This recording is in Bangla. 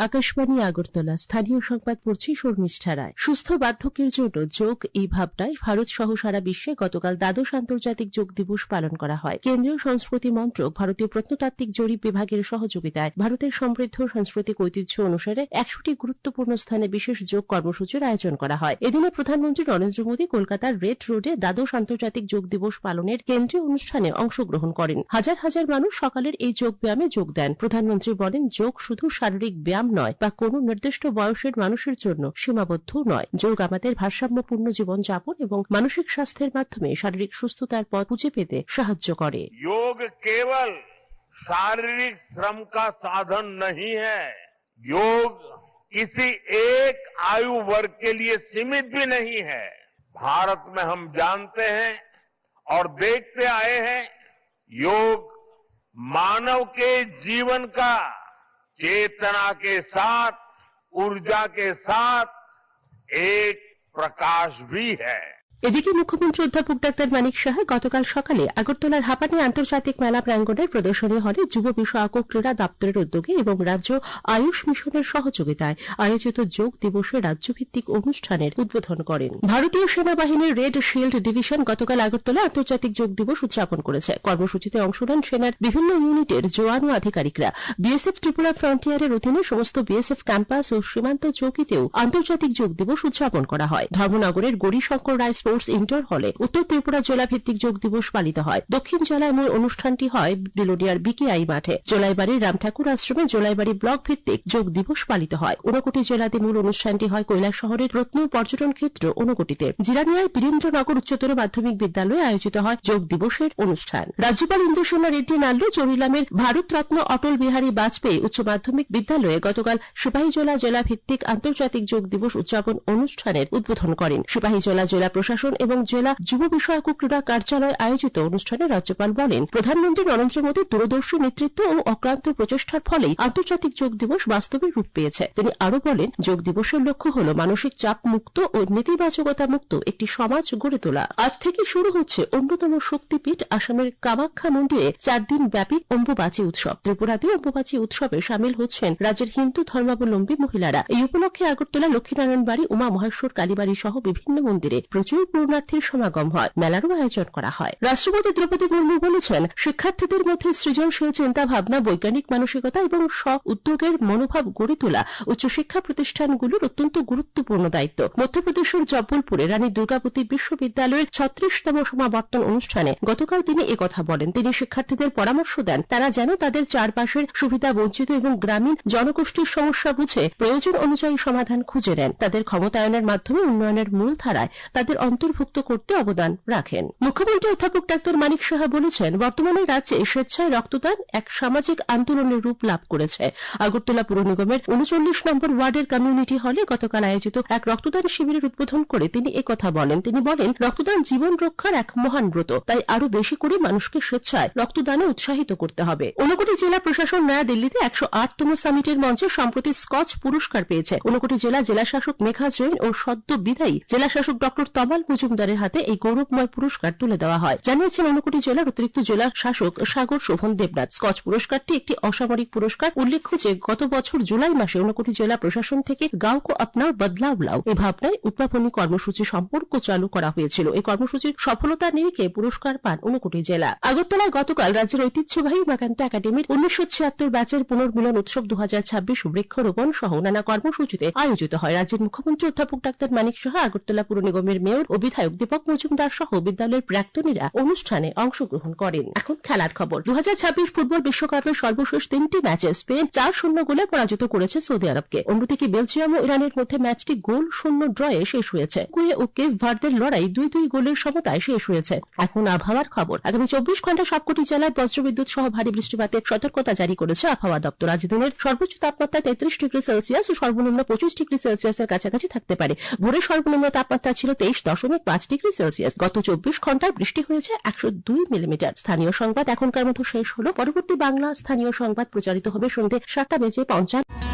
আকাশবাণী আগরতলা। স্থানীয় সংবাদ পড়ছি শর্মিষ্ঠা রায়। সুস্থ বার্ধক্যের জন্য যোগ এই ভাবনায় ভারত সহ সারা বিশ্বে গতকাল দ্বাদশ আন্তর্জাতিক যোগ দিবস পালন করা হয়। কেন্দ্রীয় সংস্কৃতি মন্ত্রক ভারতীয় প্রত্নতাত্ত্বিক জরিপ বিভাগের সহযোগিতায় ভারতের সমৃদ্ধ সাংস্কৃতিক ঐতিহ্য অনুসারে 100টি গুরুত্বপূর্ণ স্থানে বিশেষ যোগ কর্মসূচির আয়োজন করা হয়। এদিনে প্রধানমন্ত্রী নরেন্দ্র মোদী কলকাতার রেড রোডে দ্বাদশ আন্তর্জাতিক যোগ দিবস পালনের কেন্দ্রীয় অনুষ্ঠানে অংশগ্রহণ করেন। হাজার হাজার মানুষ সকালের এই যোগ ব্যায়ামে যোগ দেন। প্রধানমন্ত্রী বলেন, যোগ শুধু শারীরিক ব্যায়াম নয় বা কোনো নির্দিষ্ট বয়সের মানুষের জন্য সীমাবদ্ধ নয়। যোগ আমাদের ভারসাম্যপূর্ণ জীবনযাপন এবং মানসিক স্বাস্থ্যের মাধ্যমে শারীরিক সুস্থতার পথ খুঁজে পেতে সাহায্য করে। योग केवल शारीरिक श्रम का साधन नहीं है, योग किसी एक आयु वर्ग के लिए सीमित भी नहीं है। भारत में हम जानते हैं और देखते आए हैं, योग मानव के जीवन का चेतना के साथ, ऊर्जा के साथ एक प्रकाश भी है। এদিকে মুখ্যমন্ত্রী অধ্যাপক ডাক্তার মানিক সাহা গতকাল সকালে আগরতলার হাপানি আন্তর্জাতিক মেলা প্রাঙ্গণের প্রদর্শনী হলে যুব বিষয়ক ও ক্রীড়া দপ্তরের উদ্যোগে এবং রাজ্য আয়ুষ মিশনের সহযোগিতায় আয়োজিত যোগ দিবসের রাজ্যভিত্তিক অনুষ্ঠানের উদ্বোধন করেন। ভারতীয় সেনাবাহিনীর রেড শিল্ড ডিভিশন গতকাল আগরতলা আন্তর্জাতিক যোগ দিবস উদযাপন করেছে। কর্মসূচিতে অংশ নেন সেনার বিভিন্ন ইউনিটের জওয়ান ও আধিকারিকরা। বিএসএফ ত্রিপুরা ফ্রন্টিয়ারের অধীনে সমস্ত বিএসএফ ক্যাম্পাস ও সীমান্ত চৌকিতেও আন্তর্জাতিক যোগ দিবস উদযাপন করা হয়। ধর্মনগরের গৌরীশঙ্কর রায় ইন্ডোর হলে উত্তর ত্রিপুরা জেলা ভিত্তিক যোগ দিবস পালিত হয়। দক্ষিণ জেলায় মূল অনুষ্ঠানটি হয় বিলোনিয়ার বিকেআই মাঠে। জোলাইবাড়ির রামঠাকুর আশ্রমে জোলাইবাড়ি ব্লক ভিত্তিক যোগ দিবস পালিত হয়। ঊনকোটি জেলাতে মূল অনুষ্ঠানটি হয় কৈলাস শহরের রত্ন পর্যটন ক্ষেত্র ঊনকোটিতে। জিরানিয়ায় বীরেন্দ্রনগর উচ্চতর মাধ্যমিক বিদ্যালয়ে আয়োজিত হয় যোগ দিবসের অনুষ্ঠান। রাজ্যপাল ইন্দ্রসেনা রেড্ডি নাল্লু চরিলামের ভারতরত্ন অটল বিহারী বাজপেয়ী উচ্চ মাধ্যমিক বিদ্যালয়ে গতকাল সিপাহীজলা জেলা ভিত্তিক আন্তর্জাতিক যোগ দিবস উদযাপন অনুষ্ঠানের উদ্বোধন করেন। সিপাহীজলা জেলা প্রশাসন এবং জেলা যুব বিষয়ক ও ক্রীড়া কার্যালয় আয়োজিত অনুষ্ঠানে রাজ্যপাল বলেন, প্রধানমন্ত্রী নরেন্দ্র মোদীর দূরদর্শী নেতৃত্ব ও অক্লান্ত প্রচেষ্টার ফলেই আন্তর্জাতিক যোগ দিবস বাস্তবে রূপ পেয়েছে। তিনি আরও বলেন, যোগ দিবসের লক্ষ্য হল মানসিক চাপ মুক্ত ও নেতিবাচকতা মুক্ত একটি সমাজ গড়ে তোলা। আজ থেকে শুরু হচ্ছে অন্যতম শক্তিপীঠ আসামের কামাখ্যা মন্দিরে 4 দিন ব্যাপী অম্বুবাচী উৎসব। ত্রিপুরাতে অম্বুবাচী উৎসবে সামিল হচ্ছেন রাজ্যের হিন্দু ধর্মাবলম্বী মহিলারা। এই উপলক্ষে আগরতলা লক্ষ্মীনারায়ণ বাড়ি, উমা মহেশ্বর কালীবাড়ি সহ বিভিন্ন মন্দিরে প্রচুর পূর্ণার্থীর সমাগম হয়। মেলারও আয়োজন করা হয়। রাষ্ট্রপতি দ্রৌপদী মুর্মু বলেছেন, শিক্ষার্থীদের মধ্যে সৃজনশীল চিন্তা ভাবনা, বৈজ্ঞানিক মানসিকতা এবং স্ব উদ্যোগের মনোভাব গড়ে তোলা উচ্চশিক্ষা প্রতিষ্ঠানগুলোর অত্যন্ত গুরুত্বপূর্ণ দায়িত্ব। মধ্যপ্রদেশের জব্বলপুরে রানী দুর্গাবতী বিশ্ববিদ্যালয়ের 36তম সমাবর্তন অনুষ্ঠানে গতকাল তিনি একথা বলেন। তিনি শিক্ষার্থীদের পরামর্শ দেন, তারা যেন তাদের চারপাশের সুবিধা বঞ্চিত এবং গ্রামীণ জনগোষ্ঠীর সমস্যা বুঝে প্রয়োজন অনুযায়ী সমাধান খুঁজে নেন। তাদের ক্ষমতায়নের মাধ্যমে উন্নয়নের মূল ধারায় তাদের অন্তর্ভুক্ত করতে অবদান রাখেন। মুখ্যমন্ত্রী অধ্যাপক ডাক্তার মানিক সাহা বলেছেন, বর্তমানে রাজ্যে স্বেচ্ছায় রক্তদান এক সামাজিক আন্দোলনের রূপ লাভ করেছে। আগরতলা পুর নিগমের 39 নম্বর ওয়ার্ডের কমিউনিটি হলে গতকাল আয়োজিত এক রক্তদান শিবিরের উদ্বোধন করে তিনি একথা বলেন। তিনি বলেন, রক্তদান জীবন রক্ষার এক মহান ব্রত, তাই আরো বেশি করে মানুষকে স্বেচ্ছায় রক্তদানে উৎসাহিত করতে হবে। ঊনকোটি জেলা প্রশাসন নয়া দিল্লিতে 108তম সামিটের মঞ্চে সম্প্রতি স্কচ পুরস্কার পেয়েছে। ঊনকোটি জেলা শাসক মেঘা জৈন ও সদ্য বিদায়ী জেলা শাসক ডক্টর তমাল মজুমদারের হাতে এই গৌরবময় পুরস্কার তুলে দেওয়া হয়, জানিয়েছেন ঊনকোটি জেলার অতিরিক্ত জেলা শাসক সাগর শোভন দেবনাথ। স্কচ পুরস্কারটি একটি অসামরিক পুরস্কার। উল্লেখ্য যে গত বছর জুলাই মাসে ঊনকোটি জেলা প্রশাসন থেকে গাঁও কো আপনাও বদলাও লাও এই ভাবনায় উদ্ভাবনী কর্মসূচি সম্পর্ক চালু করা হয়েছিল। এই কর্মসূচির সফলতার নিরিখে পুরস্কার পান ঊনকোটি জেলা। আগরতলায় গতকাল রাজ্যের ঐতিহ্যবাহী উমাকান্ত একাডেমির 1976 ব্যাচের পুনর্মিলন উৎসব 2026 বৃক্ষরোপণ সহ নানা কর্মসূচিতে আয়োজিত হয়। রাজ্যের মুখ্যমন্ত্রী অধ্যাপক ডাক্তার মানিক সাহা, আগরতলা পুর নিগমের মেয়র ও বিধায়ক দীপক মজুমদার সহ বিদ্যালয়ের প্রাক্তনীরা অনুষ্ঠানে অংশগ্রহণ করেন। এখন খেলার খবর। 2026 ফুটবল বিশ্বকাপের সর্বশেষ 3টি ম্যাচে স্পেন 4-0 গোলে পরাজিত করেছে সৌদি আরবকে। অন্যদিকে বেলজিয়াম ও ইরানের মধ্যে ম্যাচটি গোল শূন্য ড্রয়ে শেষ হয়েছে। কুয়ে ও কেভ ভার্দের লড়াই 2-2 গোলের সমতায় শেষ হয়েছে। এখন আবহাওয়ার খবর। আগামী 24 ঘন্টা সবকটি জেলায় বজ্রবিদ্যুৎ সহ ভারী বৃষ্টিপাতের সতর্কতা জারি করেছে আবহাওয়া দপ্তর। আজ দিনের সর্বোচ্চ তাপমাত্রা 33 ডিগ্রি সেলসিয়াস ও সর্বনিম্ন 25 ডিগ্রি সেলসিয়াসের কাছাকাছি থাকতে পারে। ভোরের সর্বনিম্ন তাপমাত্রা ছিল 23.5 ডিগ্রি সেলসিয়াস। গত 24 ঘন্টায় বৃষ্টি হয়েছে 102 মিলিমিটার। স্থানীয় সংবাদ এখনকার মতো শেষ হলো। পরবর্তী বাংলা স্থানীয় সংবাদ প্রচারিত হবে সন্ধ্যে 7:55।